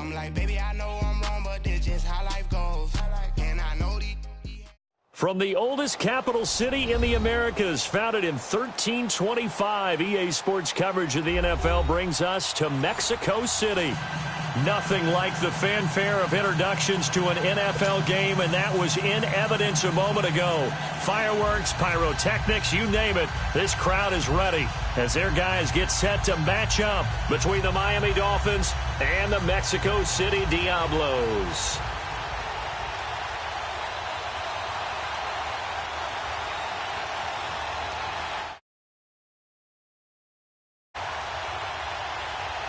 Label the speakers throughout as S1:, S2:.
S1: I'm like, baby, I know I'm wrong, but this just how life goes. And I know these.
S2: From the oldest capital city in the Americas, founded in 1325, EA Sports coverage of the NFL brings us to Mexico City. Nothing like the fanfare of introductions to an NFL game, and that was in evidence a moment ago. Fireworks, pyrotechnics, you name it. This crowd is ready as their guys get set to match up between the Miami Dolphins and the Mexico City Diablos.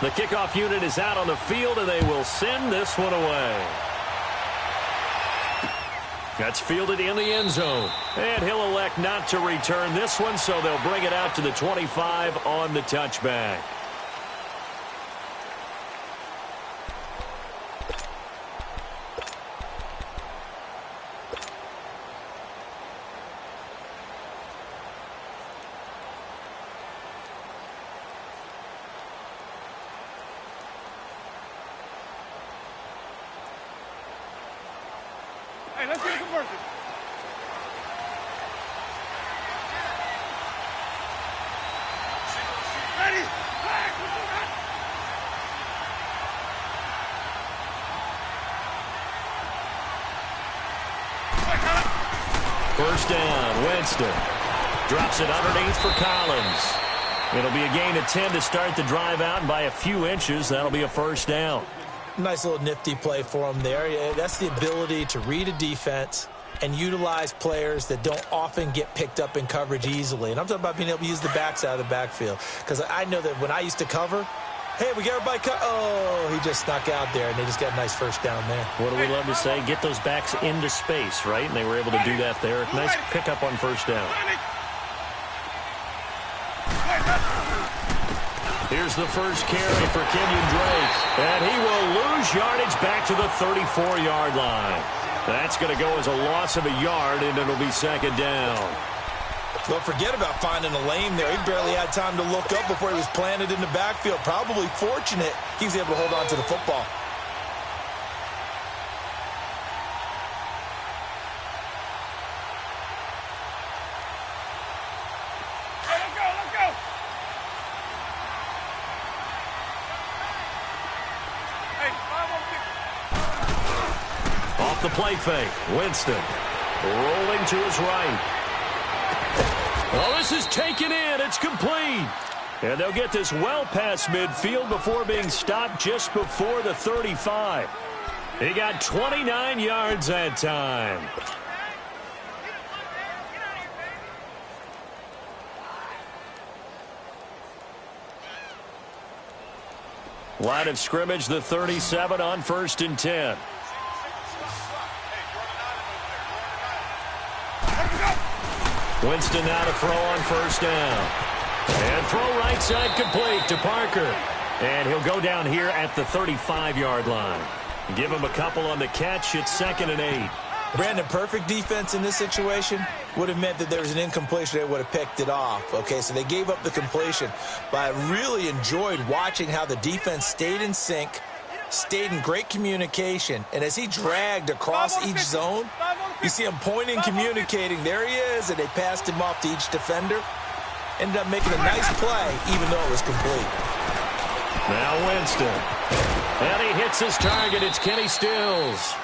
S2: The kickoff unit is out on the field, and they will send this one away. That's fielded in the end zone. And he'll elect not to return this one, so they'll bring it out to the 25 on the touchback.
S3: Hey, let's get a conversion. Ready?
S2: First down, Winston. Drops it underneath for Collins. It'll be a gain of 10 to start the drive out, and by a few inches, that'll be a first down.
S4: Nice little nifty play for him there. Yeah, that's the ability to read a defense and utilize players that don't often get picked up in coverage easily. And I'm talking about being able to use the backs out of the backfield. Because I know that when I used to cover, hey, we got everybody oh, he just snuck out there, and they just got a nice first down there.
S2: What do we love to say? Get those backs into space, right? And they were able to do that there. Nice pickup on first down. Here's the first carry for Kenyon Drake. And he will lose yardage back to the 34-yard line. That's going to go as a loss of a yard, and it'll be second down.
S4: Don't forget about finding a lane there. He barely had time to look up before he was planted in the backfield. Probably fortunate he was able to hold on to the football.
S2: Off the play fake, Winston rolling to his right. Oh, this is taken in. It's complete. And they'll get this well past midfield before being stopped just before the 35. He got 29 yards that time. Line of scrimmage, the 37 on 1st and 10. Winston now to throw on first down. And throw right side complete to Parker. And he'll go down here at the 35-yard line. Give him a couple on the catch. It's 2nd and 8.
S4: Brandon, perfect defense in this situation would have meant that there was an incompletion. They would have picked it off. Okay, so they gave up the completion. But I really enjoyed watching how the defense stayed in sync, stayed in great communication. And as he dragged across each zone, you see him pointing, communicating. There he is, and they passed him off to each defender. Ended up making a nice play, even though it was complete.
S2: Now Winston. And he hits his target. It's Kenny Stills.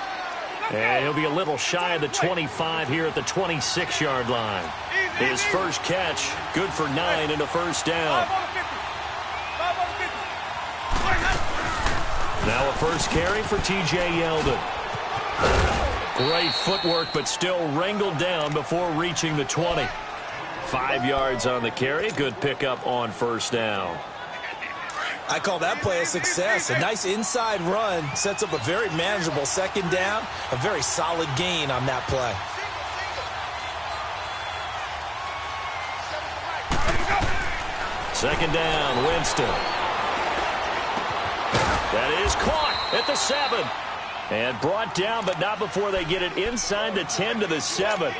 S2: And he'll be a little shy of the 25 here at the 26-yard line. His first catch, good for 9 and a first down. Now a first carry for T.J. Yeldon. Great footwork, but still wrangled down before reaching the 20. 5 yards on the carry. Good pickup on first down.
S4: I call that play a success. A nice inside run sets up a very manageable second down. A very solid gain on that play.
S2: Second down, Winston. That is caught at the 7. And brought down, but not before they get it inside the 10 to the 7.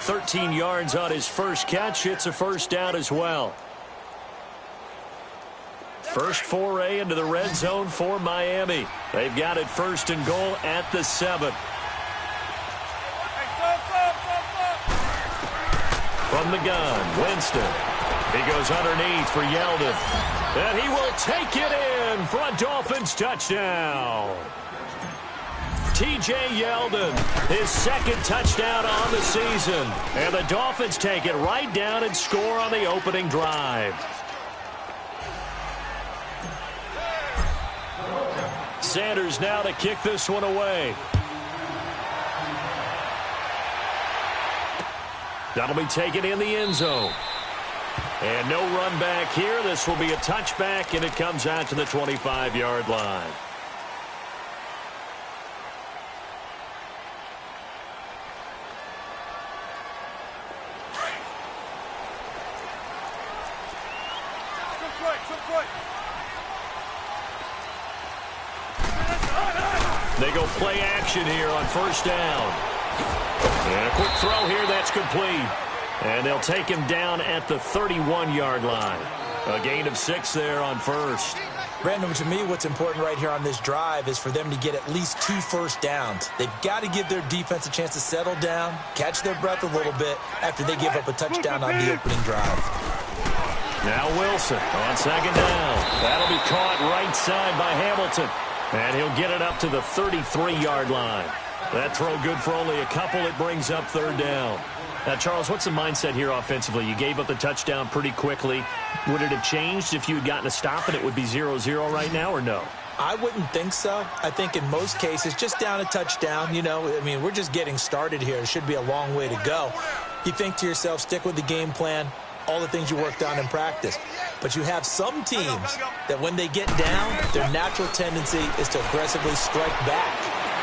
S2: 13 yards on his first catch. It's a first down as well. First foray into the red zone for Miami. They've got it first and goal at the 7. From the gun, Winston. He goes underneath for Yeldon. And he will take it in for a Dolphins touchdown. T.J. Yeldon, his second touchdown on the season. And the Dolphins take it right down and score on the opening drive. Sanders now to kick this one away. That'll be taken in the end zone. And no run back here. This will be a touchback, and it comes out to the 25-yard line. They go play action here on first down. And a quick throw here, that's complete. And they'll take him down at the 31-yard line. A gain of 6 there on first.
S4: Brandon, to me, what's important right here on this drive is for them to get at least 2 first downs. They've got to give their defense a chance to settle down, catch their breath a little bit after they give up a touchdown on the opening drive.
S2: Now Wilson on second down. That'll be caught right side by Hamilton. And he'll get it up to the 33-yard line. That throw good for only a couple. It brings up third down. Now, Charles, what's the mindset here offensively? You gave up the touchdown pretty quickly. Would it have changed if you had gotten a stop and it would be 0-0 right now, or no?
S4: I wouldn't think so. I think in most cases, just down a touchdown, you know, I mean, we're just getting started here. It should be a long way to go. You think to yourself, stick with the game plan, all the things you worked on in practice. But you have some teams that when they get down, their natural tendency is to aggressively strike back.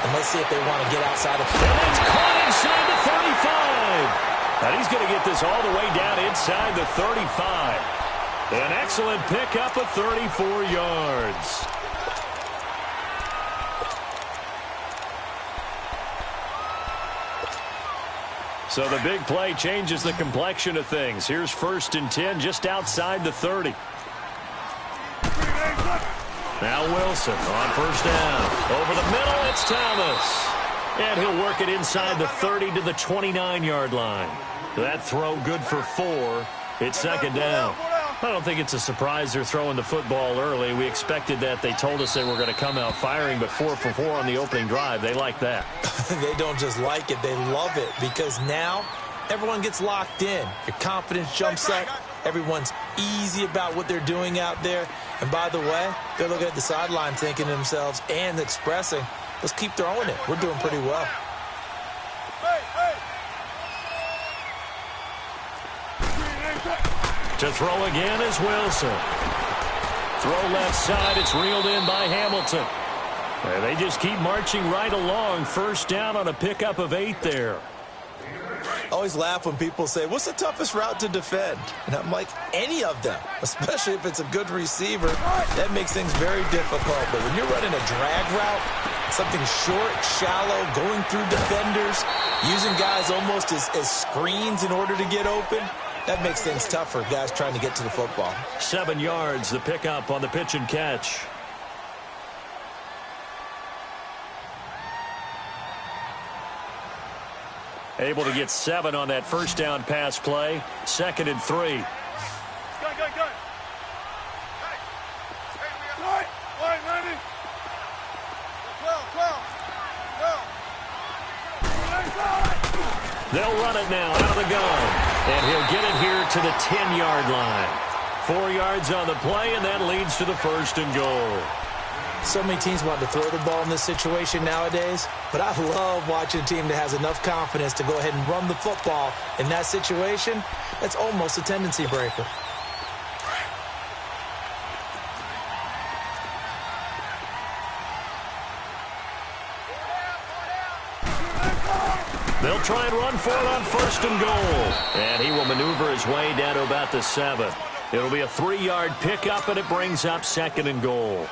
S4: And let's see if they want to get outside of
S2: and it's caught inside the 35. And he's going to get this all the way down inside the 35. An excellent pickup of 34 yards. So the big play changes the complexion of things. Here's first and 10 just outside the 30. Now Wilson on first down. Over the middle, it's Thomas. And he'll work it inside the 30 to the 29-yard line. That throw good for 4. It's second down. I don't think it's a surprise they're throwing the football early. We expected that. They told us they were going to come out firing, but 4 for 4 on the opening drive. They like that.
S4: They don't just like it. They love it because now everyone gets locked in. Your confidence jumps up. Everyone's easy about what they're doing out there. And by the way, they're looking at the sideline thinking to themselves and expressing, let's keep throwing it. We're doing pretty well.
S2: To throw again is Wilson. Throw left side. It's reeled in by Hamilton. And they just keep marching right along. First down on a pickup of 8 there.
S4: I always laugh when people say, what's the toughest route to defend? And I'm like, any of them, especially if it's a good receiver. That makes things very difficult. But when you're running a drag route, something short, shallow, going through defenders, using guys almost as screens in order to get open, that makes things tough for guys trying to get to the football.
S2: 7 yards, the pickup on the pitch and catch. Able to get 7 on that first down pass play. Second and 3.
S3: Go.
S2: They'll run it now out of the gun. And he'll get it here to the 10-yard line. 4 yards on the play, and that leads to the first and goal.
S4: So many teams want to throw the ball in this situation nowadays, but I love watching a team that has enough confidence to go ahead and run the football. In that situation, that's almost a tendency breaker.
S2: They'll try and run for it on first and goal. And he will maneuver his way down to about the 7. It'll be a 3-yard pickup, and it brings up second and goal.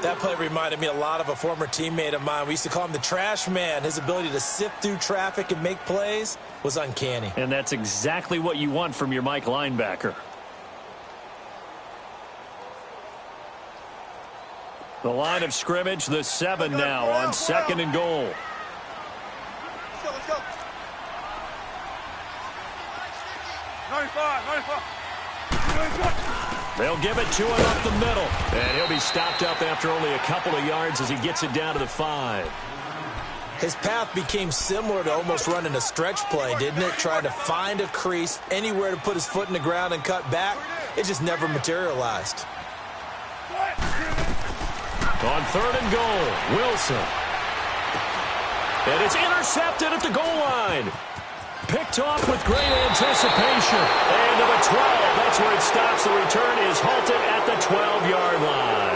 S4: That play reminded me a lot of a former teammate of mine. We used to call him the trash man. His ability to sift through traffic and make plays was uncanny.
S2: And that's exactly what you want from your Mike linebacker. The line of scrimmage, the 7 now on 2nd and goal.
S3: Let's go. 95.
S2: They'll give it to him up the middle. And he'll be stopped up after only a couple of yards as he gets it down to the 5.
S4: His path became similar to almost running a stretch play, didn't it? Trying to find a crease, anywhere to put his foot in the ground and cut back. It just never materialized.
S2: On 3rd and goal, Wilson. And it's intercepted at the goal line. Picked off with great anticipation. And to the 12. That's where it stops. The return is halted at the 12-yard line.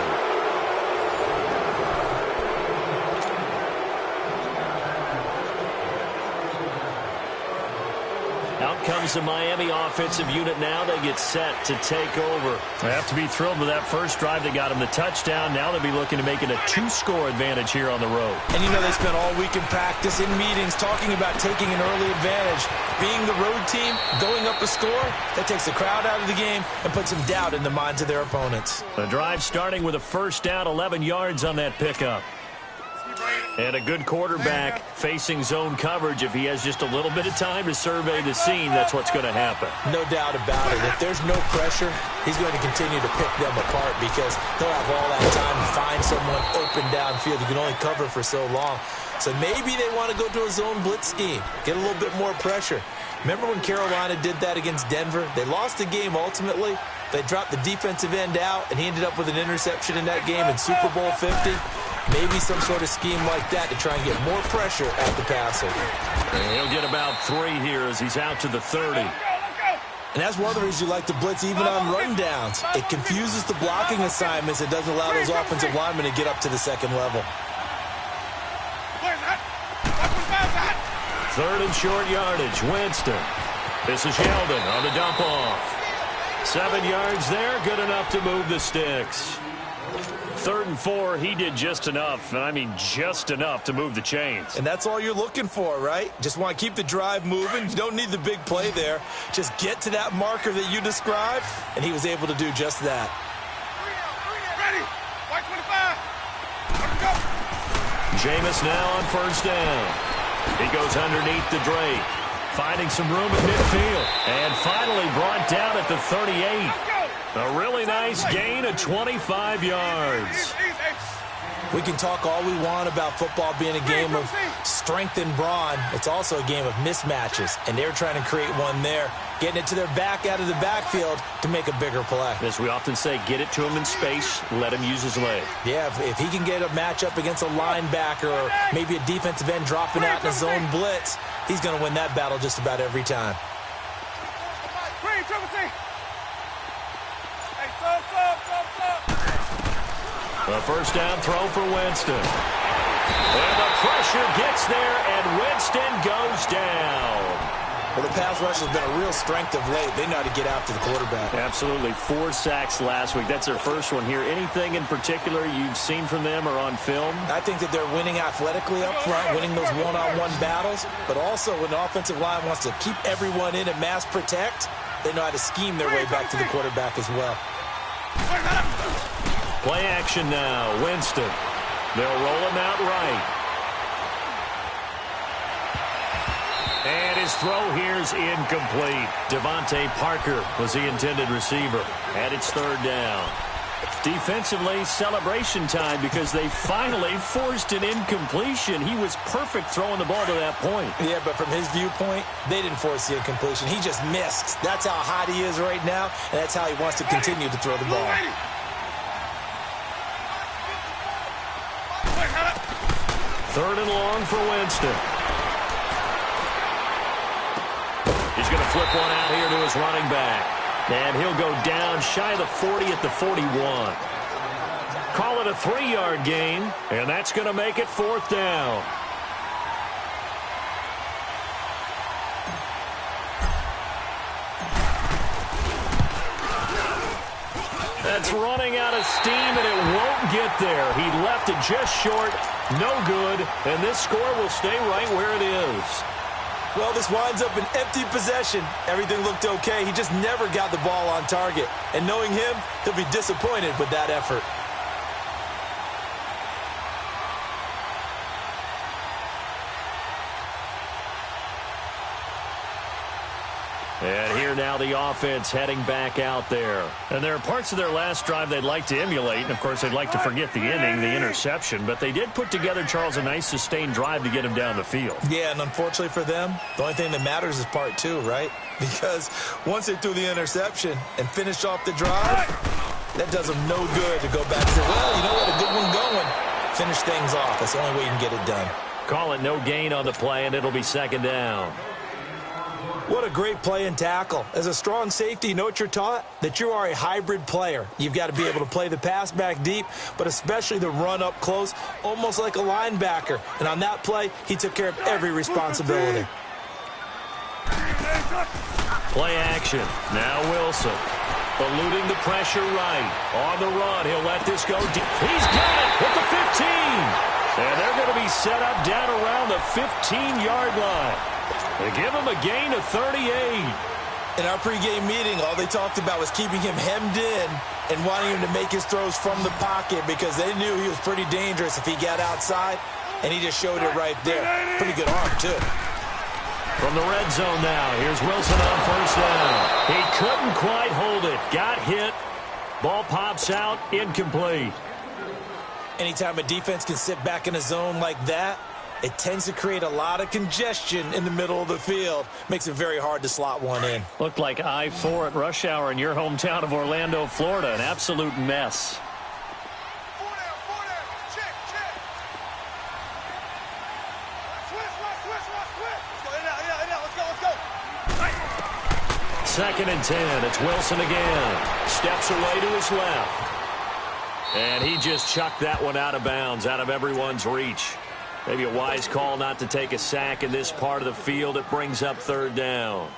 S2: Out comes the Miami offensive unit now. They get set to take over. They have to be thrilled with that first drive. They got him the touchdown. Now they'll be looking to make it a 2-score advantage here on the road.
S4: And you know they spent all week in practice, in meetings, talking about taking an early advantage. Being the road team, going up a score, that takes the crowd out of the game and puts some doubt in the minds of their opponents.
S2: The drive starting with a first down, 11 yards on that pickup. And a good quarterback facing zone coverage. If he has just a little bit of time to survey the scene, that's what's going to happen.
S4: No doubt about it. If there's no pressure, he's going to continue to pick them apart because he'll have all that time to find someone open downfield. He can only cover for so long. So maybe they want to go to a zone blitz scheme, get a little bit more pressure. Remember when Carolina did that against Denver? They lost the game ultimately. They dropped the defensive end out, and he ended up with an interception in that game in Super Bowl 50. Maybe some sort of scheme like that to try and get more pressure at the passer.
S2: And he'll get about 3 here as he's out to the 30.
S4: And that's one of the reasons you like to blitz even on rundowns. It confuses the blocking assignments. It doesn't allow those offensive linemen to get up to the second level.
S2: 3rd and short yardage, Winston. This is Yeldon on the dump off. 7 yards there, good enough to move the sticks. 3rd and 4, he did just enough. I mean, just enough to move the chains.
S4: And that's all you're looking for, right? Just want to keep the drive moving. You don't need the big play there. Just get to that marker that you described, and he was able to do just that.
S3: Ready. White 25. Let's go.
S2: Jameis now on first down. He goes underneath the Drake, finding some room at midfield, and finally brought down at the 38. A really nice gain of 25 yards.
S4: We can talk all we want about football being a game of strength and brawn. It's also a game of mismatches, and they're trying to create one there, getting it to their back out of the backfield to make a bigger play.
S2: As we often say, get it to him in space, let him use his leg.
S4: Yeah, if he can get a matchup against a linebacker or maybe a defensive end dropping out in a zone blitz, he's going to win that battle just about every time.
S2: A first down throw for Winston. And the pressure gets there, and Winston goes down.
S4: Well, the pass rush has been a real strength of late. They know how to get after the quarterback.
S2: Absolutely. 4 sacks last week. That's their first one here. Anything in particular you've seen from them or on film?
S4: I think that they're winning athletically up front, winning those one-on-one battles, but also when the offensive line wants to keep everyone in and mass protect, they know how to scheme their way back to the quarterback as well.
S2: Play action now. Winston. They'll roll him out right. And his throw here's incomplete. Devontae Parker was the intended receiver. And it's 3rd down. Defensively, celebration time because they finally forced an incompletion. He was perfect throwing the ball to that point.
S4: Yeah, but from his viewpoint, they didn't force the incompletion. He just missed. That's how hot he is right now, and that's how he wants to continue to throw the ball.
S2: 3rd and long for Winston. He's going to flip one out here to his running back. And he'll go down shy of the 40 at the 41. Call it a 3-yard gain, and that's going to make it 4th down. That's running out of steam, and it won't get there. He left it just short, no good, and this score will stay right where it is.
S4: Well, this winds up an empty possession. Everything looked okay. He just never got the ball on target. And knowing him, he'll be disappointed with that effort.
S2: And here now the offense heading back out there. And there are parts of their last drive they'd like to emulate. And, of course, they'd like to forget the inning, the interception. But they did put together, Charles, a nice sustained drive to get him down the field.
S4: Yeah, and unfortunately for them, the only thing that matters is part two, right? Because once they threw the interception and finished off the drive, that does them no good to go back and say, well, you know what, a good one going. Finish things off. That's the only way you can get it done.
S2: Call it no gain on the play, and it'll be second down.
S4: What a great play and tackle. As a strong safety, you know what you're taught? That you are a hybrid player. You've got to be able to play the pass back deep, but especially the run up close, almost like a linebacker. And on that play, he took care of every responsibility.
S2: Play action. Now Wilson. Eluding the pressure right. On the run, he'll let this go deep. He's got it at the 15. And they're going to be set up down around the 15-yard line. They give him a gain of 38.
S4: In our pregame meeting, all they talked about was keeping him hemmed in and wanting him to make his throws from the pocket because they knew he was pretty dangerous if he got outside, and he just showed it right there. Pretty good arm, too.
S2: From the red zone now, here's Wilson on first down. He couldn't quite hold it. Got hit. Ball pops out, incomplete.
S4: Anytime a defense can sit back in a zone like that, it tends to create a lot of congestion in the middle of the field. Makes it very hard to slot one in.
S2: Looked like I-4 at rush hour in your hometown of Orlando, Florida. An absolute mess.
S3: Four down. Check. Switch. Let's go. In out. Let's go.
S2: Second and 10. It's Wilson again. Steps away to his left. And he just chucked that one out of bounds, out of everyone's reach. Maybe a wise call not to take a sack in this part of the field. It brings up third down.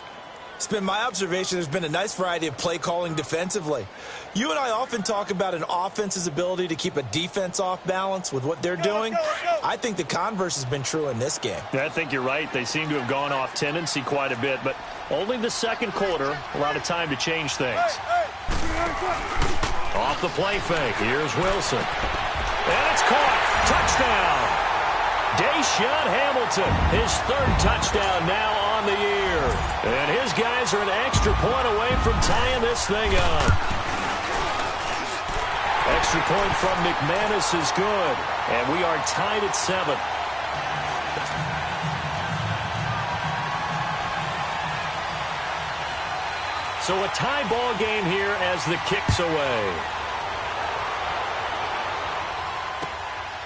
S4: It's been my observation there's been a nice variety of play calling defensively. You and I often talk about an offense's ability to keep a defense off balance with what they're doing. I think the converse has been true in this game.
S2: I think you're right. They seem to have gone off tendency quite a bit, but only the second quarter, a lot of time to change things. Off the play fake, here's Wilson. And it's caught. Touchdown. Deshaun Hamilton, his third touchdown now on the year. And his guys are an extra point away from tying this thing up. Extra point from McManus is good. And we are tied at 7. So a tie ball game here as the kick's away.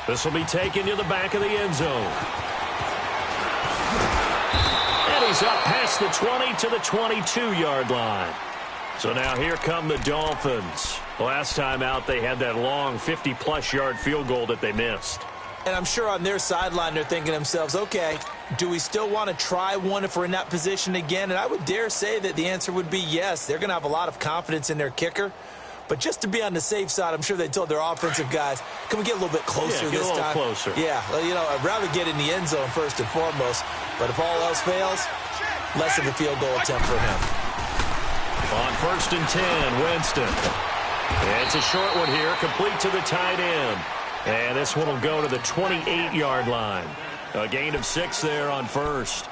S2: This will be taken to the back of the end zone. And he's up past the 20 to the 22-yard line. So now here come the Dolphins. Last time out, they had that long 50-plus yard field goal that they missed.
S4: And I'm sure on their sideline they're thinking to themselves, okay, do we still want to try one if we're in that position again? And I would dare say that the answer would be yes. They're going to have a lot of confidence in their kicker. But just to be on the safe side, I'm sure they told their offensive guys, can we get a little bit closer this time?
S2: Closer.
S4: Yeah, well, you know, I'd rather get in the end zone first and foremost. But if all else fails, less of a field goal attempt for him.
S2: On first and 10, Winston. It's a short one here, complete to the tight end. And this one will go to the 28-yard line. A gain of 6 there on first.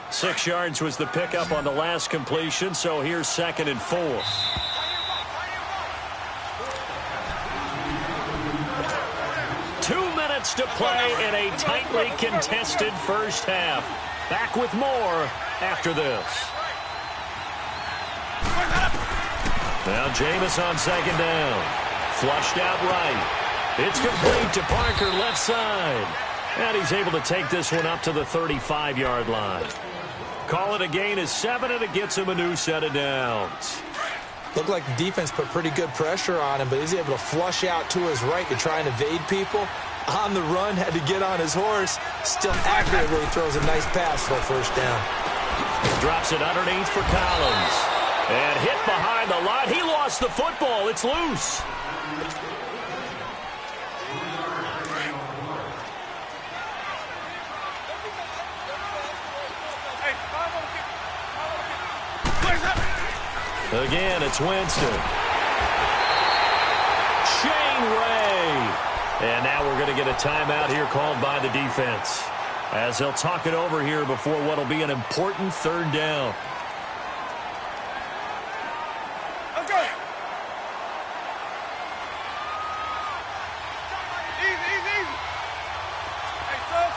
S2: 6 yards was the pickup on the last completion, so here's second and 4. 2 minutes to play in a tightly contested first half. Back with more after this. Now Jameis on second down. Flushed out right. It's complete to Parker left side. And he's able to take this one up to the 35-yard line. Call it a gain of 7, and it gets him a new set of downs.
S4: Looked like the defense put pretty good pressure on him, but he's able to flush out to his right to try and evade people. On the run, had to get on his horse. Still accurately throws a nice pass for a first down.
S2: Drops it underneath for Collins. And hit behind the line. He lost the football. It's loose. Again, it's Winston. Shane Ray. And now we're going to get a timeout here called by the defense. as they'll talk it over here before what will be an important third down.
S3: Let's go. Easy, easy, easy. Hey, sub.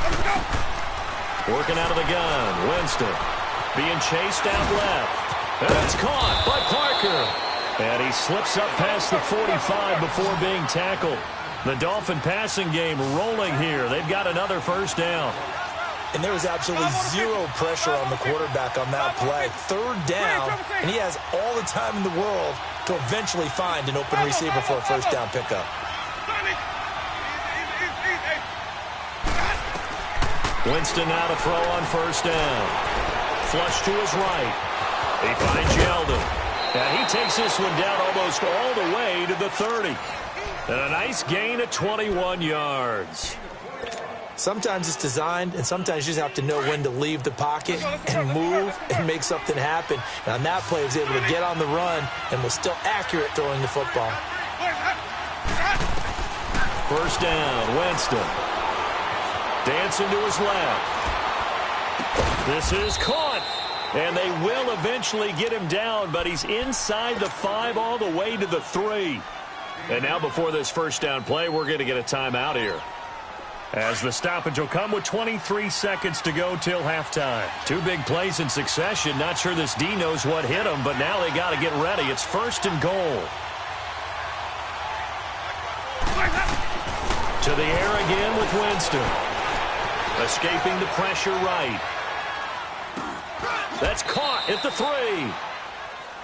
S3: Let's go.
S2: Working out of the gun, Winston being chased out left. That's caught by Parker. And he slips up past the 45 before being tackled. The Dolphin passing game rolling here. They've got another first down.
S4: And there was absolutely zero pressure on the quarterback on that play. Third down, and he has all the time in the world to eventually find an open receiver for a first down pickup.
S2: Winston now to throw on first down. Flush to his right. He finds Yeldon. And he takes this one down almost all the way to the 30. And a nice gain of 21 yards.
S4: Sometimes it's designed, and sometimes you just have to know when to leave the pocket and move and make something happen. And on that play, he was able to get on the run and was still accurate throwing the football.
S2: First down, Winston. Dancing to his left. This is caught. And they will eventually get him down, but he's inside the 5 all the way to the 3. And now before this first down play, we're going to get a timeout here, as the stoppage will come with 23 seconds to go till halftime. 2 big plays in succession. Not sure this D knows what hit him, but now they got to get ready. It's first and goal. To the air again with Winston. Escaping the pressure right. That's caught at the 3.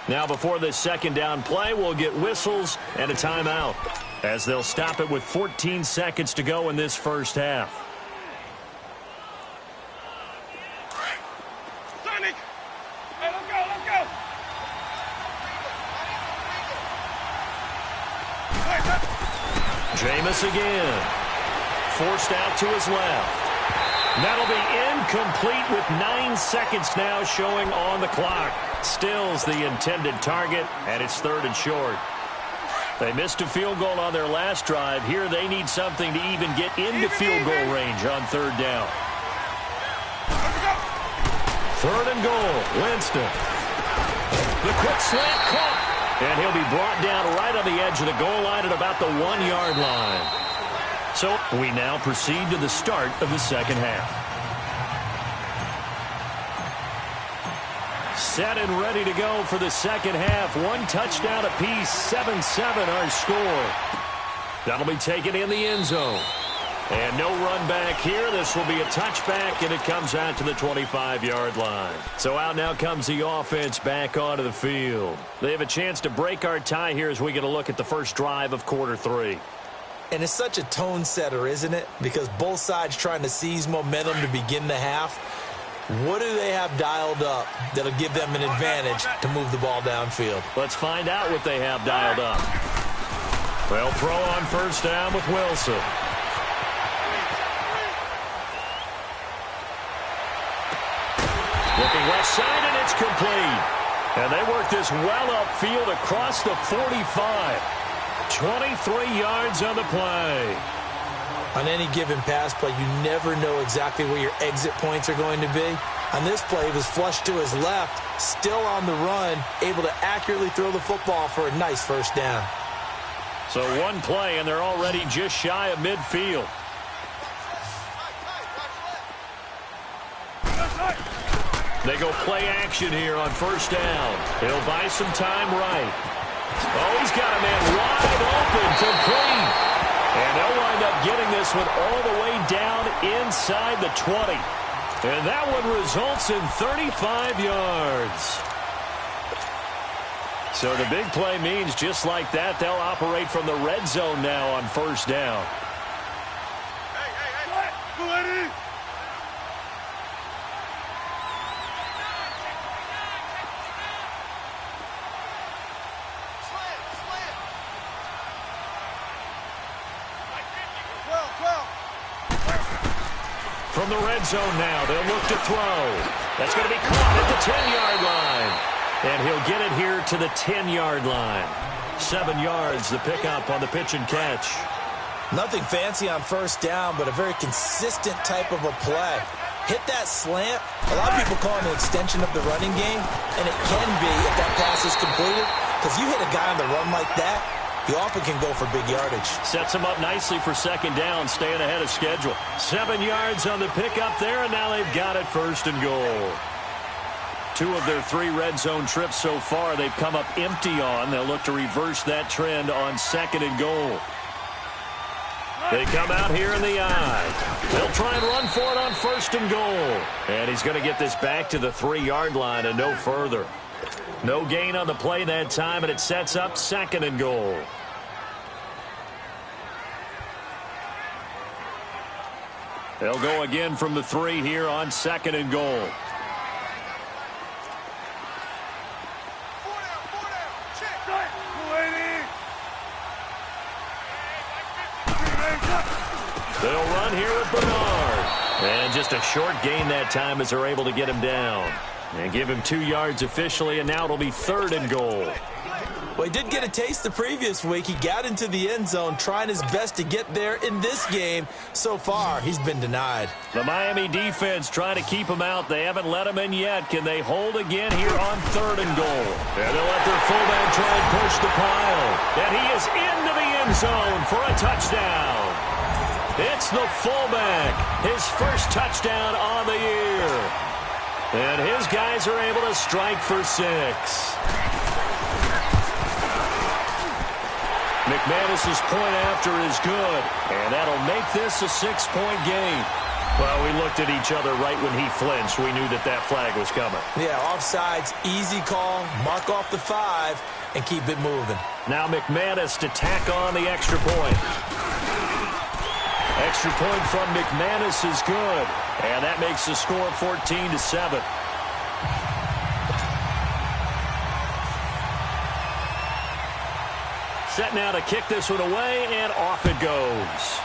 S2: Now before this second down play, we'll get whistles and a timeout, as they'll stop it with 14 seconds to go in this first half.
S3: Sonic! Hey, let's go!
S2: Jameis again. Forced out to his left. That'll be incomplete with 9 seconds now showing on the clock. Stills the intended target, and it's third and short. They missed a field goal on their last drive. Here they need something to even get into field goal range on third down. Third and goal, Winston. The quick slant caught, and he'll be brought down right on the edge of the goal line at about the 1-yard line. So we now proceed to the start of the second half. Set and ready to go for the second half. 1 touchdown apiece, 7-7 our score. That'll be taken in the end zone. And no run back here. This will be a touchback, and it comes out to the 25-yard line. So out now comes the offense back onto the field. They have a chance to break our tie here as we get a look at the first drive of quarter 3.
S4: And it's such a tone setter, isn't it? Because both sides trying to seize momentum to begin the half. What do they have dialed up that'll give them an advantage to move the ball downfield?
S2: Let's find out what they have dialed up. They'll throw on first down with Wilson. Looking left side, and it's complete. And they work this well upfield across the 45. 23 yards on the play.
S4: On any given pass play, you never know exactly where your exit points are going to be. On this play, he was flushed to his left, still on the run, able to accurately throw the football for a nice first down.
S2: So 1 play, and they're already just shy of midfield. They go play action here on first down. He'll buy some time right. Oh, he's got a man wide open, complete. And they'll wind up getting this one all the way down inside the 20. And that one results in 35 yards. So the big play means just like that, they'll operate from the red zone now on first down.
S3: Hey.
S2: From the red zone now, they'll look to throw. That's going to be caught at the 10-yard line. And he'll get it here to the 10-yard line. 7 yards, the pickup on the pitch and catch.
S4: Nothing fancy on first down, but a very consistent type of a play. Hit that slant. A lot of people call it an extension of the running game, and it can be if that pass is completed, because you hit a guy on the run like that, he often can go for big yardage.
S2: Sets him up nicely for second down, staying ahead of schedule. 7 yards on the pickup there, and now they've got it first and goal. 2 of their 3 red zone trips so far they've come up empty on. They'll look to reverse that trend on second and goal. They come out here in the eye. They'll try and run for it on first and goal. And he's going to get this back to the 3-yard line and no further. No gain on the play that time, and it sets up second and goal. They'll go again from the 3 here on second and goal. They'll run here with Bernard. And just a short gain that time as they're able to get him down. And give him 2 yards officially, and now it'll be third and goal.
S4: Well, he did get a taste the previous week. He got into the end zone trying his best to get there in this game. So far, he's been denied.
S2: The Miami defense trying to keep him out. They haven't let him in yet. Can they hold again here on third and goal? And they'll let their fullback try and push the pile. And he is into the end zone for a touchdown. It's the fullback, his first touchdown on the year. And his guys are able to strike for 6. McManus's point after is good, and that'll make this a 6-point game. Well, we looked at each other right when he flinched. We knew that that flag was coming.
S4: Yeah, offsides, easy call, mark off the 5, and keep it moving.
S2: Now McManus to tack on the extra point. Extra point from McManus is good, and that makes the score 14-7. Set now to kick this one away, and off it goes.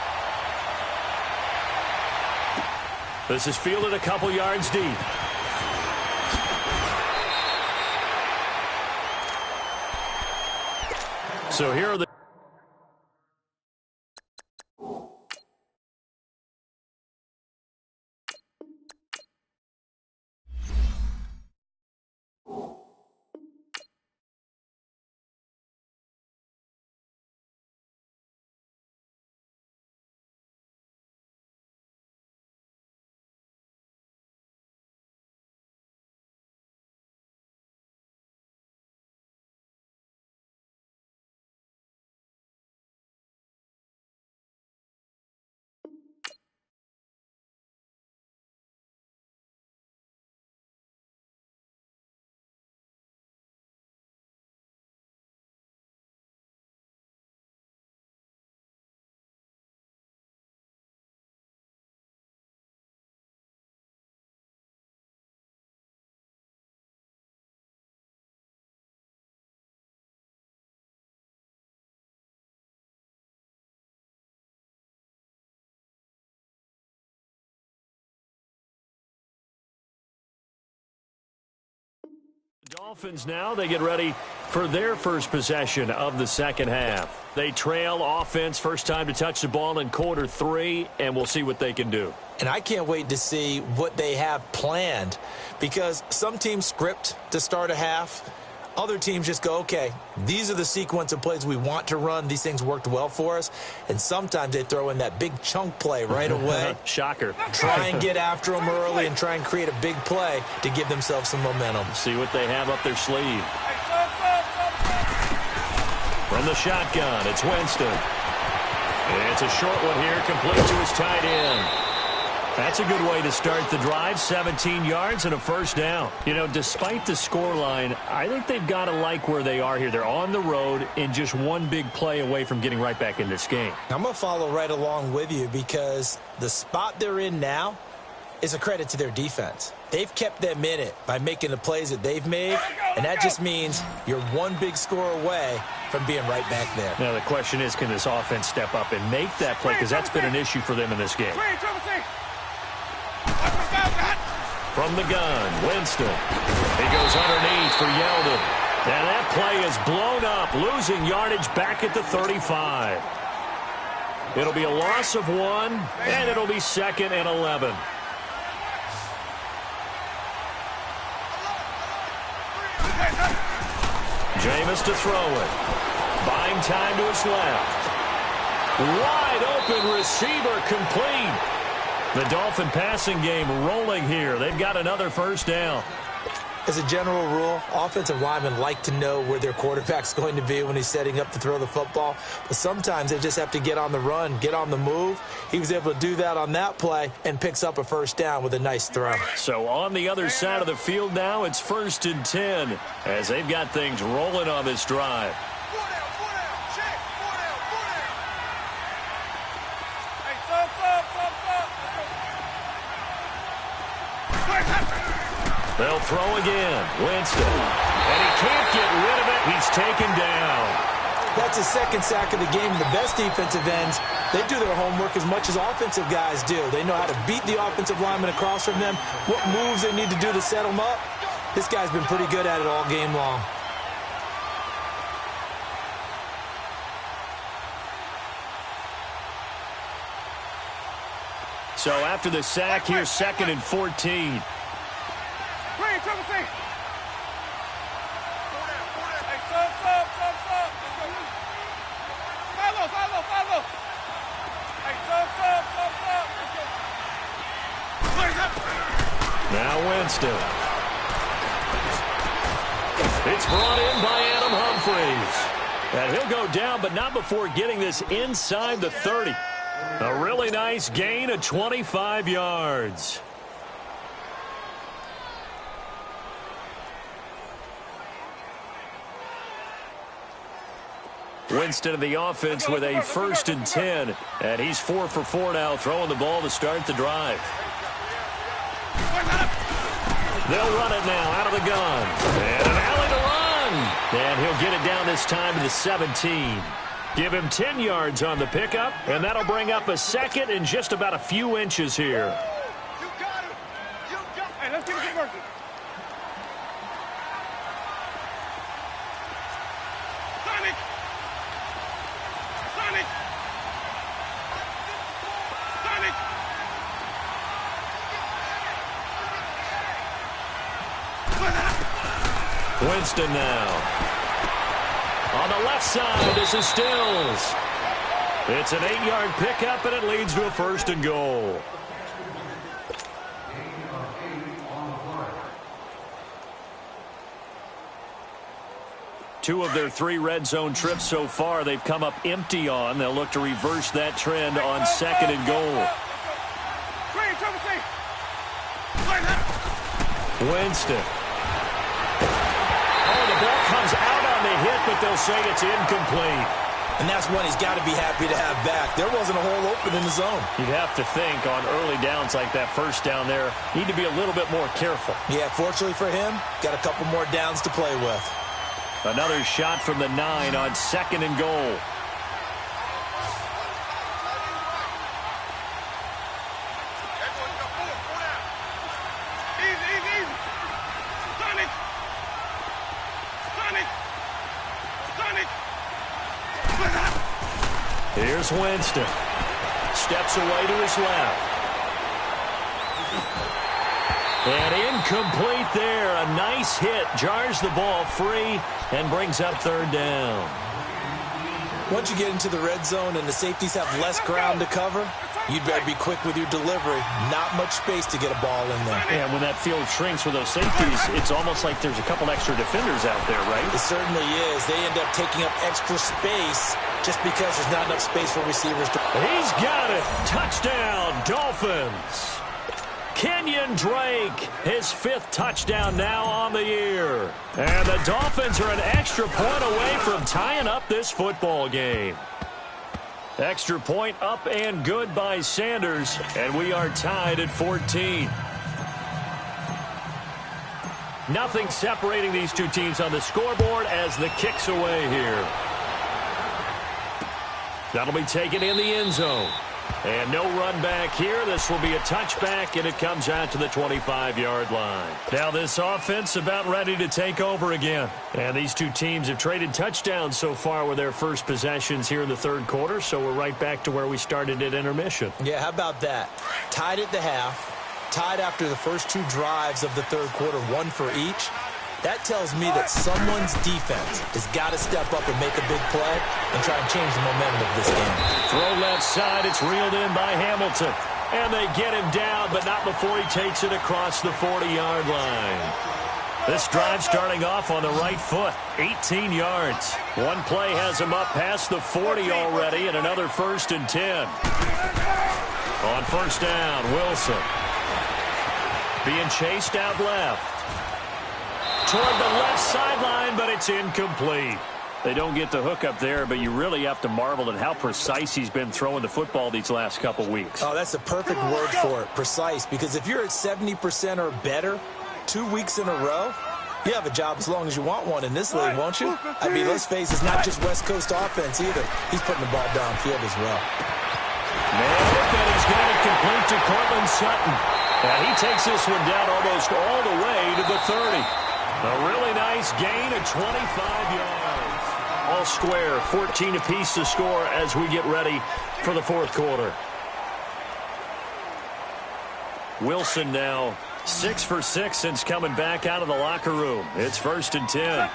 S2: This is fielded a couple yards deep. So here are the Dolphins now, they get ready for their first possession of the second half. They trail offense, first time to touch the ball in quarter 3, and we'll see what they can do.
S4: And I can't wait to see what they have planned, because some teams script to start a half. Other teams just go, okay, these are the sequence of plays we want to run. These things worked well for us. And sometimes they throw in that big chunk play right away.
S2: Shocker.
S4: Try and get after them early and try and create a big play to give themselves some momentum.
S2: See what they have up their sleeve. From the shotgun, it's Winston. And it's a short one here, complete to his tight end. That's a good way to start the drive, 17 yards and a first down. You know, despite the scoreline, I think they've got to like where they are here. They're on the road and just one big play away from getting right back in this game.
S4: I'm going to follow right along with you, because the spot they're in now is a credit to their defense. They've kept them in it by making the plays that they've made, and that just means you're one big score away from being right back there.
S2: Now, the question is, can this offense step up and make that play? Because that's been an issue for them in this game. From the gun, Winston. He goes underneath for Yeldon. And that play is blown up, losing yardage back at the 35. It'll be a loss of 1, and it'll be 2nd and 11. Jameis to throw it. Buying time to his left. Wide open receiver complete. The Dolphin passing game rolling here. They've got another first down.
S4: As a general rule, offensive linemen like to know where their quarterback's going to be when he's setting up to throw the football. But sometimes they just have to get on the run, get on the move. He was able to do that on that play and picks up a first down with a nice throw.
S2: So on the other side of the field now, it's 1st and 10 as they've got things rolling on this drive. They'll throw again. Winston. And he can't get rid of it. He's taken down.
S4: That's his 2nd sack of the game. The best defensive ends, they do their homework as much as offensive guys do. They know how to beat the offensive lineman across from them, what moves they need to do to set them up. This guy's been pretty good at it all game long.
S2: So after the sack, here's 2nd and 14. Now Winston. It's brought in by Adam Humphries. And he'll go down, but not before getting this inside the 30. A really nice gain of 25 yards. Winston of the offense with a 1st and 10. And he's 4 for 4 now, throwing the ball to start the drive. They'll run it now out of the gun. And an alley to run. And he'll get it down this time to the 17. Give him 10 yards on the pickup, and that'll bring up a 2nd and just about a few inches here.
S3: You got him. You got him. Hey, let's get it working. Sonic. Sonic. Sonic.
S2: Winston now. On the left side, this is Stills. It's an 8-yard pickup, and it leads to a 1st and goal. Two of their 3 red zone trips so far, they've come up empty on. They'll look to reverse that trend on 2nd and goal. Winston. Oh, the ball comes out on the hit, but they'll say it's incomplete.
S4: And that's one he's got to be happy to have back. There wasn't a hole open in the zone.
S2: You'd have to think on early downs like that first down there, need to be a little bit more careful.
S4: Yeah, fortunately for him, got a couple more downs to play with.
S2: Another shot from the 9 on 2nd and goal. Here's Winston. Steps away to his left. And incomplete there. A nice hit. Jars the ball free and brings up 3rd down.
S4: Once you get into the red zone and the safeties have less ground to cover, you'd better be quick with your delivery. Not much space to get a ball in there.
S2: Yeah, when that field shrinks with those safeties, it's almost like there's a couple extra defenders out there, right?
S4: It certainly is. They end up taking up extra space just because there's not enough space for receivers to...
S2: He's got it. Touchdown, Dolphins. Kenyon Drake, his 5th touchdown now on the year. And the Dolphins are an extra point away from tying up this football game. Extra point up and good by Sanders, and we are tied at 14. Nothing separating these two teams on the scoreboard as the kick's away here. That'll be taken in the end zone. And no run back here. This will be a touchback, and it comes out to the 25-yard line. Now this offense about ready to take over again. And these two teams have traded touchdowns so far with their first possessions here in the third quarter, so we're right back to where we started at intermission.
S4: Yeah, how about that? Tied at the half, tied after the first two drives of the third quarter, one for each. That tells me that someone's defense has got to step up and make a big play and try and change the momentum of this game.
S2: Throw left side. It's reeled in by Hamilton. And they get him down, but not before he takes it across the 40-yard line. This drive starting off on the right foot. 18 yards. One play has him up past the 40 already, and another 1st and 10. On first down, Wilson. Being chased out left. Toward the left sideline, but it's incomplete. They don't get the hook up there, but you really have to marvel at how precise he's been throwing the football these last couple weeks.
S4: Oh, that's the perfect word for it, precise, because if you're at 70% or better 2 weeks in a row, you have a job as long as you want one in this league, won't you? I mean, let's face it, it's not just West Coast offense either. He's putting the ball downfield as well.
S2: And he's got it complete to Cortland Sutton. And he takes this one down almost all the way to the 30. A really nice gain of 25 yards. All square, 14 apiece to score as we get ready for the fourth quarter. Wilson now 6 for 6 since coming back out of the locker room. It's 1st and 10.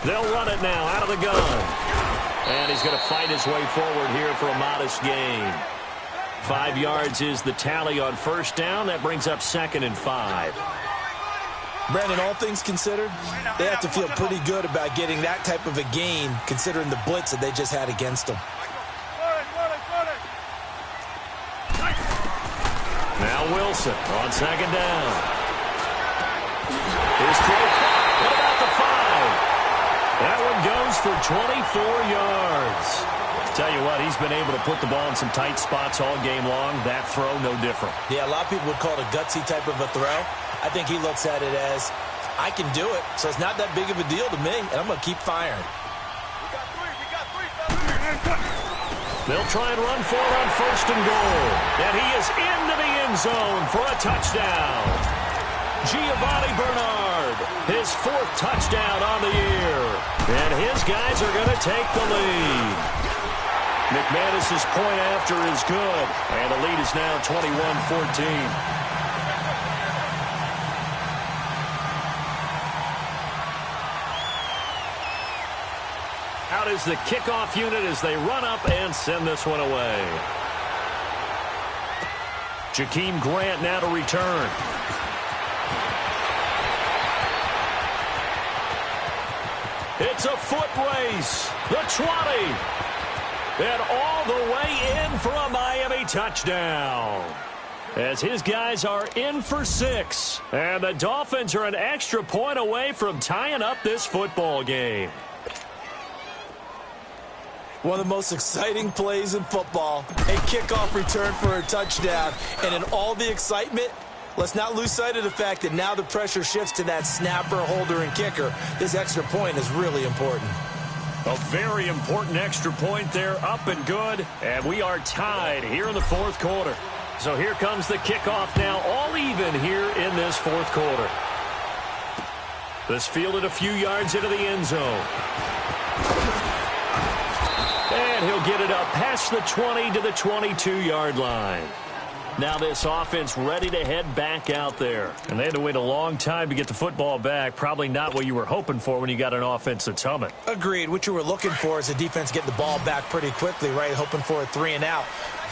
S2: They'll run it now out of the gun. And he's going to fight his way forward here for a modest gain. 5 yards is the tally on first down. That brings up 2nd and 5.
S4: Brandon, all things considered, they have to feel pretty good about getting that type of a gain considering the blitz that they just had against them.
S2: Now Wilson on 2nd down. His throw caught. What about the 5? That one goes for 24 yards. Tell you what, he's been able to put the ball in some tight spots all game long. That throw, no different.
S4: Yeah, a lot of people would call it a gutsy type of a throw. I think he looks at it as, I can do it, so it's not that big of a deal to me, and I'm going to keep firing.
S2: They'll try and run for it on 1st and goal. And he is into the end zone for a touchdown. Giovanni Bernard, his 4th touchdown on the year. And his guys are going to take the lead. McManus's point after is good. And the lead is now 21-14. Out is the kickoff unit as they run up and send this one away. Jakeem Grant now to return. It's a foot race. The 20. And all the way in for a Miami touchdown. As his guys are in for 6. And the Dolphins are an extra point away from tying up this football game.
S4: One of the most exciting plays in football. A kickoff return for a touchdown. And in all the excitement, let's not lose sight of the fact that now the pressure shifts to that snapper, holder, and kicker. This extra point is really important.
S2: A very important extra point there, up and good. And we are tied here in the fourth quarter. So here comes the kickoff now, all even here in this fourth quarter. This fielded a few yards into the end zone. And he'll get it up past the 20 to the 22-yard line. Now this offense ready to head back out there. And they had to wait a long time to get the football back. Probably not what you were hoping for when you got an offense that's humming.
S4: Agreed. What you were looking for is the defense getting the ball back pretty quickly, right? Hoping for a 3 and out.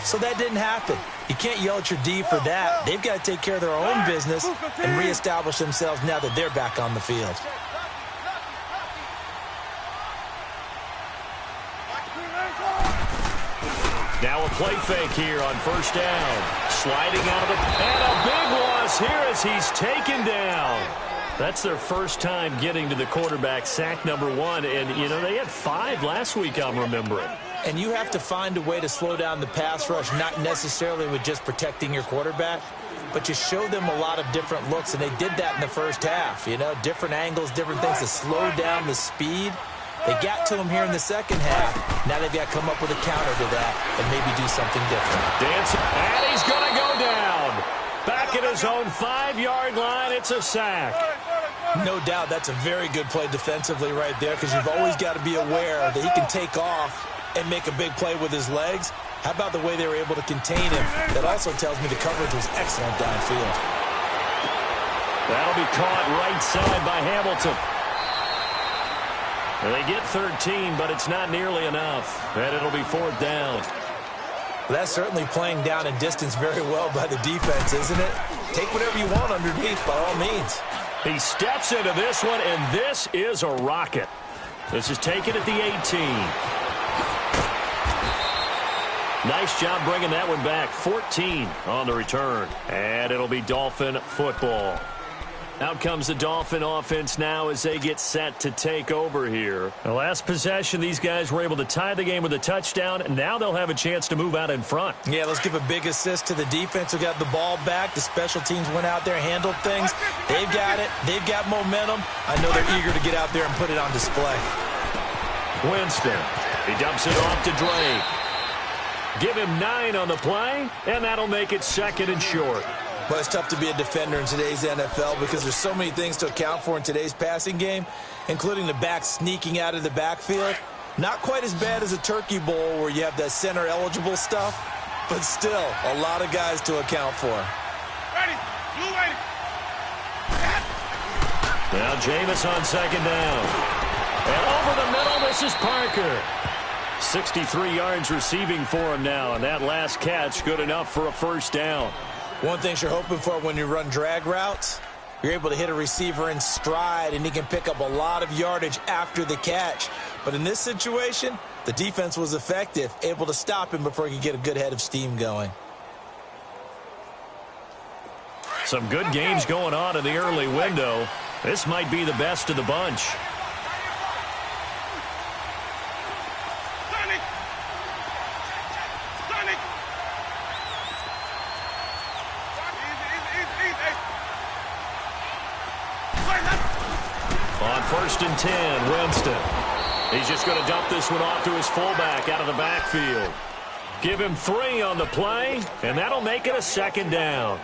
S4: So that didn't happen. You can't yell at your D for that. They've got to take care of their own business and reestablish themselves now that they're back on the field.
S2: Now a play fake here on first down. Sliding out of the... And a big loss here as he's taken down. That's their first time getting to the quarterback, sack number 1. And, you know, they had 5 last week, I'm remembering.
S4: And you have to find a way to slow down the pass rush, not necessarily with just protecting your quarterback, but you show them a lot of different looks, and they did that in the first half. You know, different angles, different things to slow down the speed They got to him here in the second half. Now they've got to come up with a counter to that and maybe do something different.
S2: Dancing, and he's going to go down. Back at his own 5-yard line, it's a sack.
S4: No doubt that's a very good play defensively right there, because you've always got to be aware that he can take off and make a big play with his legs. How about the way they were able to contain him? That also tells me the coverage was excellent downfield.
S2: That'll be caught right side by Hamilton. They get 13, but it's not nearly enough, and it'll be 4th down.
S4: Well, that's certainly playing down and distance very well by the defense, isn't it? Take whatever you want underneath, by all means.
S2: He steps into this one, and this is a rocket. This is taken at the 18. Nice job bringing that one back. 14 on the return. And it'll be Dolphin football. Out comes the Dolphin offense now as they get set to take over here. The last possession, these guys were able to tie the game with a touchdown, and now they'll have a chance to move out in front.
S4: Yeah, let's give a big assist to the defense who got the ball back. The special teams went out there, handled things. They've got it. They've got momentum. I know they're eager to get out there and put it on display.
S2: Winston. He dumps it off to Drake. Give him 9 on the play, and that'll make it 2nd and short.
S4: Well, it's tough to be a defender in today's NFL because there's so many things to account for in today's passing game, including the back sneaking out of the backfield. Not quite as bad as a turkey bowl where you have that center-eligible stuff, but still a lot of guys to account for.
S3: Ready. You ready.
S2: Now Jameis on 2nd down. And over the middle, this is Parker. 63 yards receiving for him now, and that last catch good enough for a 1st down.
S4: One thing you're hoping for when you run drag routes, you're able to hit a receiver in stride, and he can pick up a lot of yardage after the catch. But in this situation, the defense was effective, able to stop him before he could get a good head of steam going.
S2: Some good games going on in the early window. This might be the best of the bunch. On 1st and 10, Winston. He's just going to dump this one off to his fullback out of the backfield. Give him 3 on the play, and that'll make it a 2nd down.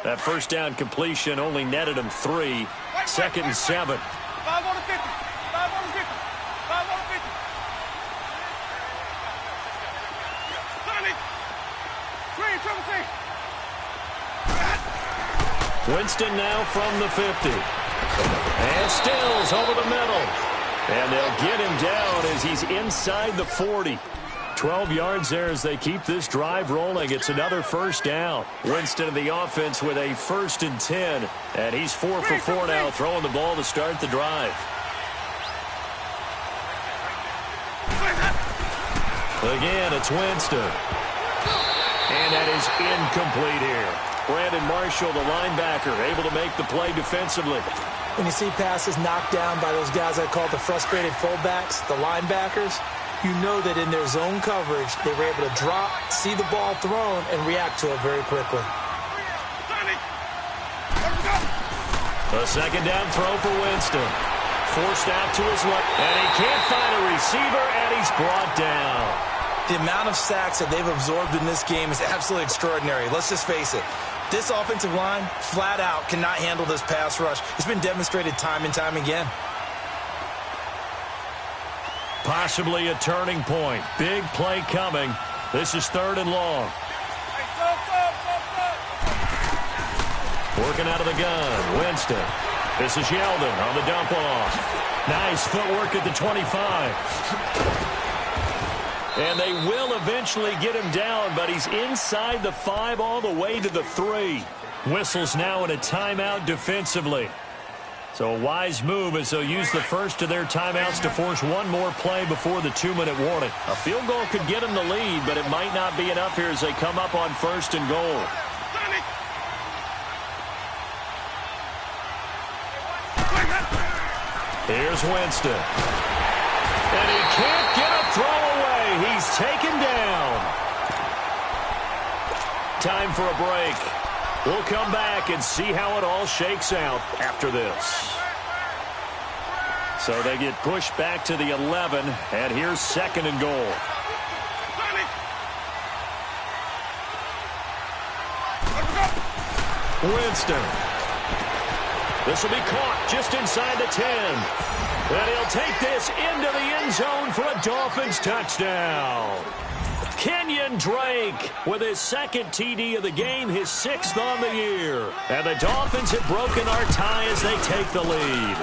S2: That 1st down completion only netted him 3. 2nd and 7.
S3: 5 on the 50. 5 on the 50. 5 on the 50. Sonic. Screen, triple C.
S2: Winston now from the 50. And Stills over the middle. And they'll get him down as he's inside the 40. 12 yards there as they keep this drive rolling. It's another 1st down. Winston of the offense with a 1st and 10. And he's 4 for 4 now, throwing the ball to start the drive. Again, it's Winston. And that is incomplete here. Brandon Marshall, the linebacker, able to make the play defensively.
S4: When you see passes knocked down by those guys I call the frustrated fullbacks, the linebackers, you know that in their zone coverage, they were able to drop, see the ball thrown, and react to it very quickly.
S2: A 2nd down throw for Winston. Forced out to his left, and he can't find a receiver, and he's brought down.
S4: The amount of sacks that they've absorbed in this game is absolutely extraordinary. Let's just face it. This offensive line, flat out, cannot handle this pass rush. It's been demonstrated time and time again.
S2: Possibly a turning point. Big play coming. This is 3rd and long. Working out of the gun, Winston. This is Yeldon on the dump off. Nice footwork at the 25. And they will eventually get him down, but he's inside the 5 all the way to the 3. Whistles now in a timeout defensively. So a wise move as they'll use the first of their timeouts to force one more play before the 2-minute warning. A field goal could get them the lead, but it might not be enough here as they come up on 1st and goal. Here's Winston. And he can't get a throw away. He's taken down. Time for a break. We'll come back and see how it all shakes out after this. So they get pushed back to the 11, and here's 2nd and goal. Winston. This will be caught just inside the 10. And he'll take this into the end zone for a Dolphins touchdown. Kenyon Drake with his 2nd TD of the game, his 6th on the year. And the Dolphins have broken our tie as they take the lead.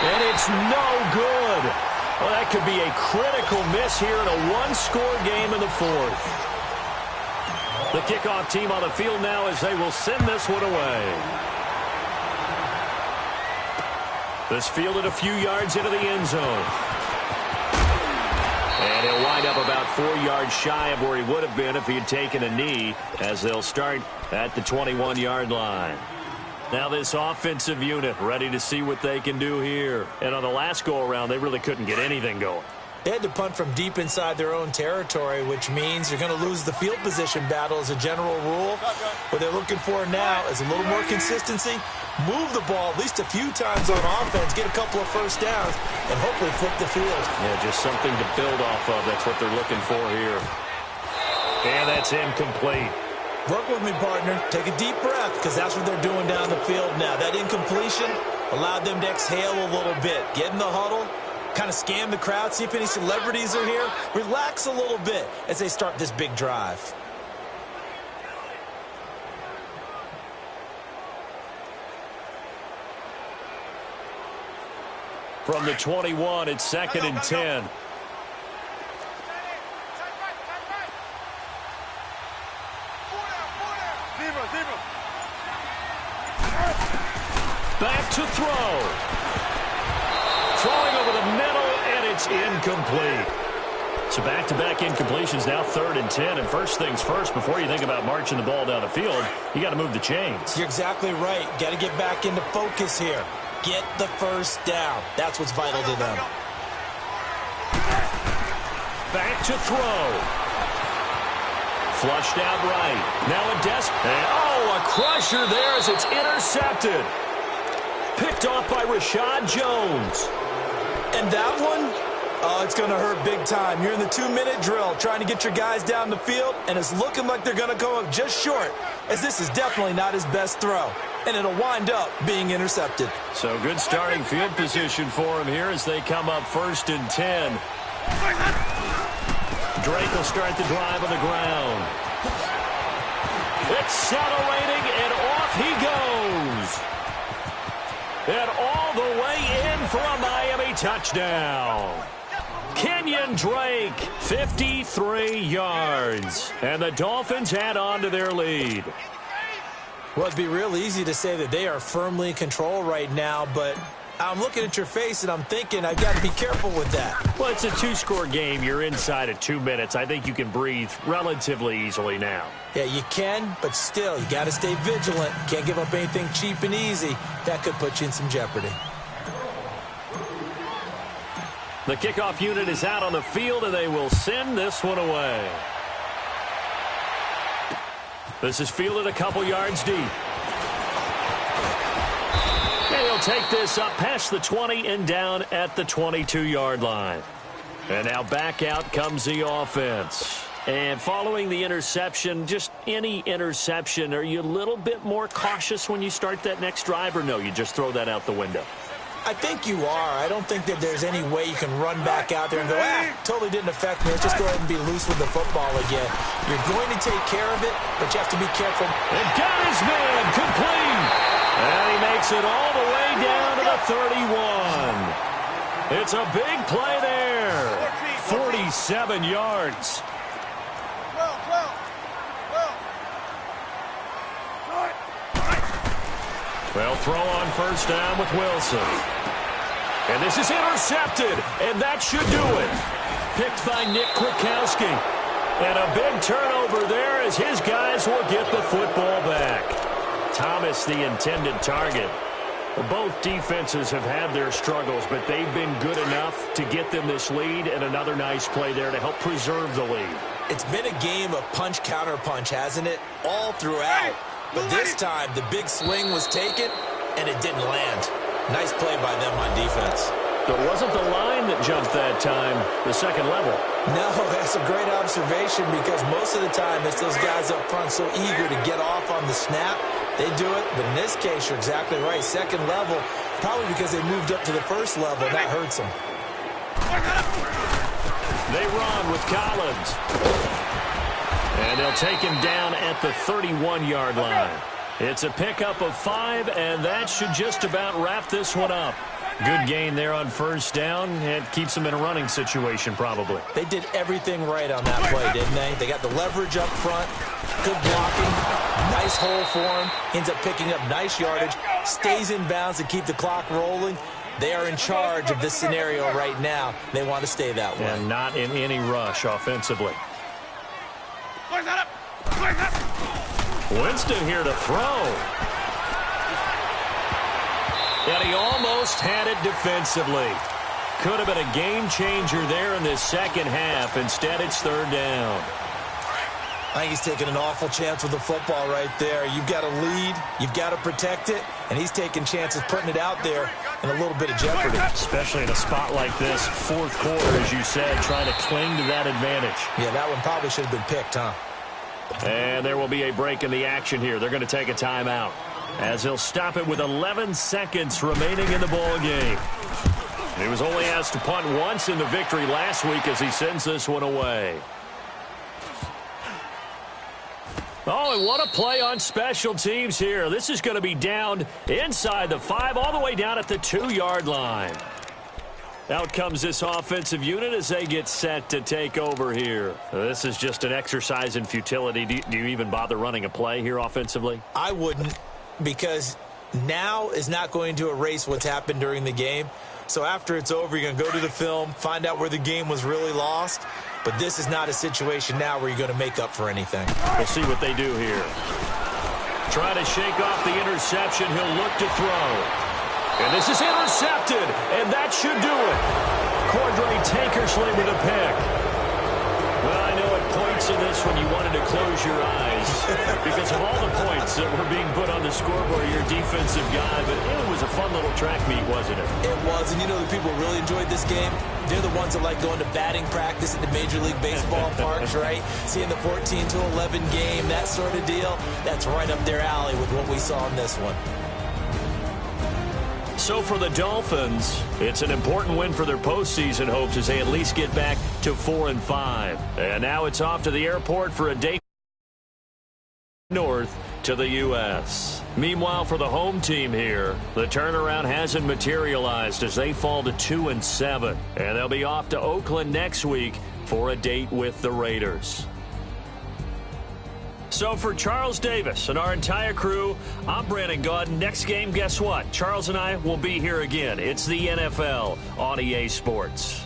S2: And it's no good. Well, that could be a critical miss here in a one-score game in the 4th. The kickoff team on the field now as they will send this one away. This fielded a few yards into the end zone. And he'll wind up about 4 yards shy of where he would have been if he had taken a knee, as they'll start at the 21-yard line. Now this offensive unit ready to see what they can do here. And on the last go-around, they really couldn't get anything going.
S4: They had to punt from deep inside their own territory, which means you're going to lose the field position battle as a general rule. What they're looking for now is a little more consistency, move the ball at least a few times on offense, get a couple of first downs, and hopefully flip the field.
S2: Yeah, just something to build off of. That's what they're looking for here. And that's incomplete.
S4: Work with me, partner. Take a deep breath, because that's what they're doing down the field now. That incompletion allowed them to exhale a little bit. Get in the huddle, kind of scan the crowd, see if any celebrities are here. Relax a little bit as they start this big drive.
S2: From the 21, it's 2nd and 10. Back to throw. Throwing over the middle, and it's incomplete. So back-to-back incompletions, now 3rd and 10. And first things first, before you think about marching the ball down the field, you got to move the chains.
S4: You're exactly right. Got to get back into focus here. Get the first down. That's what's vital to them.
S2: Back to throw. Flushed out right. Now a a crusher there as it's intercepted. Picked off by Rashad Jones.
S4: And that one, oh, it's going to hurt big time. You're in the 2-minute drill trying to get your guys down the field, and it's looking like they're going to go up just short, as this is definitely not his best throw. And it'll wind up being intercepted.
S2: So good starting field position for him here as they come up 1st and 10. Drake will start the drive on the ground. Accelerating, and off he goes. And all the way in for a Miami touchdown. Kenyon Drake, 53 yards. And the Dolphins add on to their lead.
S4: Well, it'd be real easy to say that they are firmly in control right now, but I'm looking at your face and I'm thinking I've got to be careful with that.
S2: Well, it's a 2-score game. You're inside of 2 minutes. I think you can breathe relatively easily now.
S4: Yeah, you can, but still, you got to stay vigilant. Can't give up anything cheap and easy. That could put you in some jeopardy.
S2: The kickoff unit is out on the field, and they will send this one away. This is fielded a couple yards deep. And he'll take this up past the 20 and down at the 22-yard line. And now back out comes the offense. And following the interception, just any interception, are you a little bit more cautious when you start that next drive, or no, you just throw that out the window?
S4: I think you are. I don't think that there's any way you can run back out there and go, totally didn't affect me. Let's just go ahead and be loose with the football again. You're going to take care of it, but you have to be careful.
S2: And got his man complete. And he makes it all the way down to the 31. It's a big play there. 47 yards. Well, throw on first down with Wilson. And this is intercepted, and that should do it. Picked by Nick Kwiatkowski. And a big turnover there as his guys will get the football back. Thomas, the intended target. Well, both defenses have had their struggles, but they've been good enough to get them this lead, and another nice play there to help preserve the lead.
S4: It's been a game of punch-counter-punch, hasn't it? All throughout. But this time, the big swing was taken, and it didn't land. Nice play by them on defense.
S2: But it wasn't the line that jumped that time, the second level.
S4: No, that's a great observation because most of the time it's those guys up front so eager to get off on the snap. They do it, but in this case, you're exactly right. Second level, probably because they moved up to the first level, and that hurts them.
S2: They run with Collins. And they'll take him down at the 31-yard line. It's a pickup of 5, and that should just about wrap this one up. Good gain there on first down. It keeps them in a running situation, probably.
S4: They did everything right on that play, didn't they? They got the leverage up front, good blocking, nice hole for him, ends up picking up nice yardage, stays in bounds to keep the clock rolling. They are in charge of this scenario right now. They want to stay that way.
S2: And not in any rush offensively. Winston here to throw. And he almost had it defensively. Could have been a game changer there in this second half. Instead, it's third down.
S4: I think he's taking an awful chance with the football right there. You've got to lead, you've got to protect it, and he's taking chances putting it out there in a little bit of jeopardy.
S2: Especially in a spot like this, fourth quarter, as you said, trying to cling to that advantage.
S4: Yeah, that one probably should have been picked, huh?
S2: And there will be a break in the action here. They're going to take a timeout as he'll stop it with 11 seconds remaining in the ball game. He was only asked to punt once in the victory last week as he sends this one away. Oh, and what a play on special teams here. This is going to be down inside the 5, all the way down at the 2-yard line. Out comes this offensive unit as they get set to take over here. This is just an exercise in futility. Do you even bother running a play here offensively?
S4: I wouldn't, because now is not going to erase what's happened during the game. So after it's over, you're going to go to the film, find out where the game was really lost. But this is not a situation now where you're going to make up for anything.
S2: We'll see what they do here. Try to shake off the interception. He'll look to throw. And this is intercepted, and that should do it. Cordray Tankersley with a pick. Well, I know at points in this when you wanted to close your eyes because of all the points that were being put on the scoreboard, your defensive guy, but it was a fun little track meet, wasn't it?
S4: It was, and you know the people who really enjoyed this game? They're the ones that like going to batting practice at the Major League Baseball parks, right? Seeing the 14-11 game, that sort of deal. That's right up their alley with what we saw in this one.
S2: So for the Dolphins, it's an important win for their postseason hopes as they at least get back to 4-5. And now it's off to the airport for a day north to the U.S. Meanwhile, for the home team here, the turnaround hasn't materialized as they fall to 2-7. And they'll be off to Oakland next week for a date with the Raiders. So for Charles Davis and our entire crew, I'm Brandon Gaudin. Next game, guess what? Charles and I will be here again. It's the NFL on EA Sports.